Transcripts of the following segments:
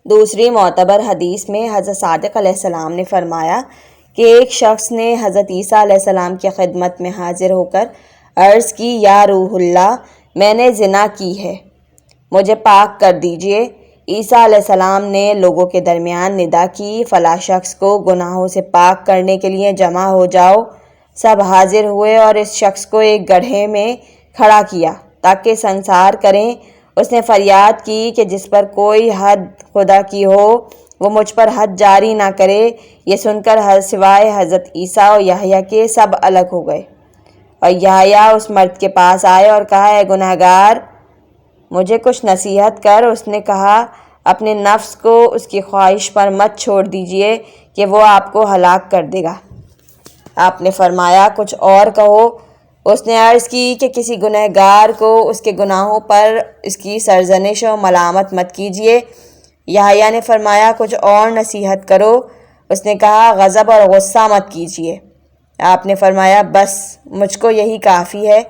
دوسری معتبر حدیث میں حضرت صادق علیہ السلام نے فرمایا کہ ایک شخص نے حضرت عیسیٰ علیہ السلام کی خدمت میں حاضر ہو کر عرض کی، یا روح اللہ، میں نے زنا کی ہے، مجھے پاک کر دیجئے۔ عیسیٰ علیہ السلام نے لوگوں کے درمیان ندا کی، فلاں شخص کو گناہوں سے پاک کرنے کے لیے جمع ہو جاؤ۔ سب حاضر ہوئے اور اس شخص کو ایک گڑھے میں کھڑا کیا تاکہ سنگسار کریں۔ اس نے فریاد کی کہ جس پر کوئی حد خدا کی ہو وہ مجھ پر حد جاری نہ کرے۔ یہ سن کر سوائے حضرت عیسیٰ اور یحییٰ کے سب الگ ہو گئے، اور یحییٰ اس مرد کے پاس آئے اور کہا، اے گنہگار، مجھے کچھ نصیحت کر۔ اس نے کہا، اپنے نفس کو اس کی خواہش پر مت چھوڑ دیجئے کہ وہ آپ کو ہلاک کر دے گا۔ آپ نے فرمایا، کچھ اور کہو۔ اس نے عرض کی کہ کسی گنہگار کو اس کے گناہوں پر اس کی سرزنش و ملامت مت کیجیے۔ یحییٰ نے فرمایا، کچھ اور نصیحت کرو۔ اس نے کہا، غضب اور غصہ مت کیجیے۔ آپ نے فرمایا، بس مجھ کو یہی کافی ہے۔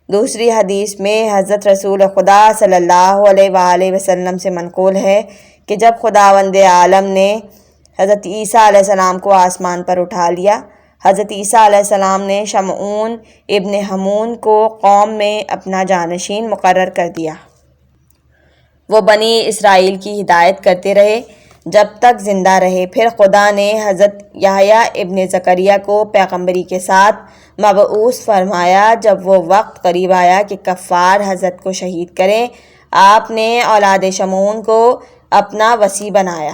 دوسری حدیث میں حضرت رسول خدا صلی اللہ علیہ وآلہ وسلم سے منقول ہے کہ جب خداوند عالم نے حضرت عیسیٰ علیہ السلام کو آسمان پر اٹھا لیا، حضرت عیسیٰ علیہ السلام نے شمعون ابن حمون کو قوم میں اپنا جانشین مقرر کر دیا۔ وہ بنی اسرائیل کی ہدایت کرتے رہے جب تک زندہ رہے۔ پھر خدا نے حضرت یحییٰ ابن زکریا کو پیغمبری کے ساتھ مبعوث فرمایا۔ جب وہ وقت قریب آیا کہ کفار حضرت کو شہید کریں، آپ نے اولاد شمعون کو اپنا وصی بنایا۔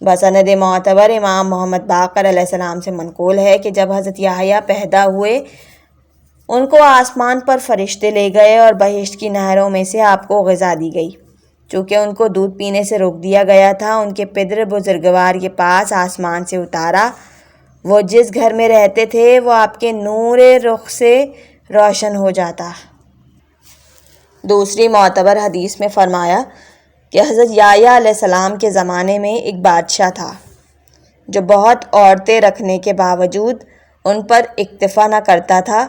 بسند معتبر امام محمد باقر علیہ السلام سے منقول ہے کہ جب حضرت یحییٰ پیدا ہوئے، ان کو آسمان پر فرشتے لے گئے اور بہشت کی نہروں میں سے آپ کو غذا دی گئی۔ چونکہ ان کو دودھ پینے سے روک دیا گیا تھا، ان کے پدر بزرگوار کے پاس آسمان سے اتارا۔ وہ جس گھر میں رہتے تھے وہ آپ کے نور رخ سے روشن ہو جاتا۔ دوسری معتبر حدیث میں فرمایا کہ حضرت یحییٰ علیہ السلام کے زمانے میں ایک بادشاہ تھا جو بہت عورتیں رکھنے کے باوجود ان پر اکتفا نہ کرتا تھا،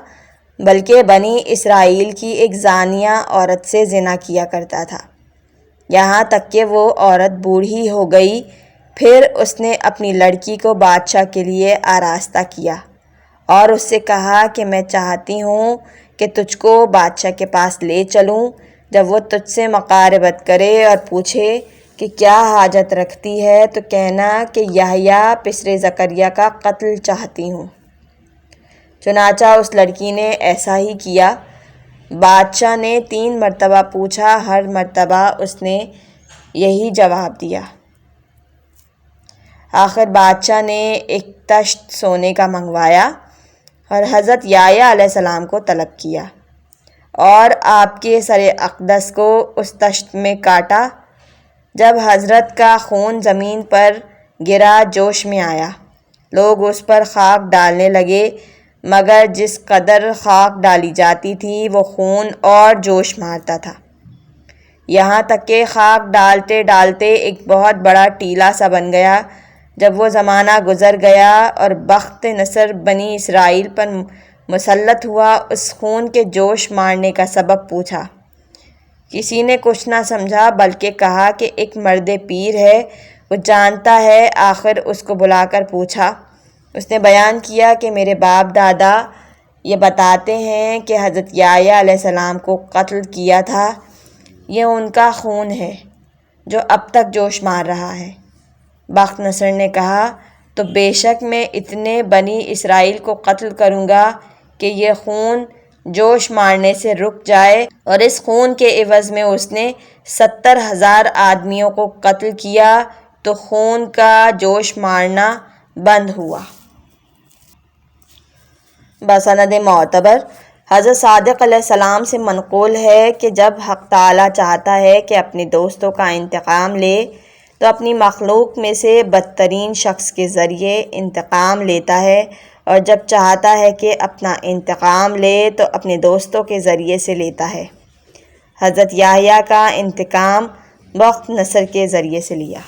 بلکہ بنی اسرائیل کی ایک زانیہ عورت سے زنا کیا کرتا تھا، یہاں تک کہ وہ عورت بوڑھی ہو گئی۔ پھر اس نے اپنی لڑکی کو بادشاہ کے لیے آراستہ کیا اور اس سے کہا کہ میں چاہتی ہوں کہ تجھ کو بادشاہ کے پاس لے چلوں۔ جب وہ تجھ سے مقاربت کرے اور پوچھے کہ کیا حاجت رکھتی ہے تو کہنا کہ یحییٰ پسر زکریا کا قتل چاہتی ہوں۔ چنانچہ اس لڑکی نے ایسا ہی کیا۔ بادشاہ نے 3 مرتبہ پوچھا، ہر مرتبہ اس نے یہی جواب دیا۔ آخر بادشاہ نے ایک تشت سونے کا منگوایا اور حضرت یحییٰ علیہ السلام کو طلب کیا اور آپ کے سر اقدس کو اس تشت میں کاٹا۔ جب حضرت کا خون زمین پر گرا، جوش میں آیا، لوگ اس پر خاک ڈالنے لگے، مگر جس قدر خاک ڈالی جاتی تھی وہ خون اور جوش مارتا تھا، یہاں تک کہ خاک ڈالتے ڈالتے ایک بہت بڑا ٹیلہ سا بن گیا۔ جب وہ زمانہ گزر گیا اور بخت نصر بنی اسرائیل پر مسلط ہوا، اس خون کے جوش مارنے کا سبب پوچھا۔ کسی نے کچھ نہ سمجھا بلکہ کہا کہ ایک مرد پیر ہے، وہ جانتا ہے۔ آخر اس کو بلا کر پوچھا۔ اس نے بیان کیا کہ میرے باپ دادا یہ بتاتے ہیں کہ حضرت یحییٰ علیہ السلام کو قتل کیا تھا، یہ ان کا خون ہے جو اب تک جوش مار رہا ہے۔ بخت نصر نے کہا، تو بے شک میں اتنے بنی اسرائیل کو قتل کروں گا کہ یہ خون جوش مارنے سے رک جائے۔ اور اس خون کے عوض میں اس نے 70,000 آدمیوں کو قتل کیا تو خون کا جوش مارنا بند ہوا۔ بسند معتبر حضرت صادق علیہ السلام سے منقول ہے کہ جب حق تعالیٰ چاہتا ہے کہ اپنے دوستوں کا انتقام لے تو اپنی مخلوق میں سے بدترین شخص کے ذریعے انتقام لیتا ہے، اور جب چاہتا ہے کہ اپنا انتقام لے تو اپنے دوستوں کے ذریعے سے لیتا ہے۔ حضرت یحییٰ کا انتقام بخت نصر کے ذریعے سے لیا۔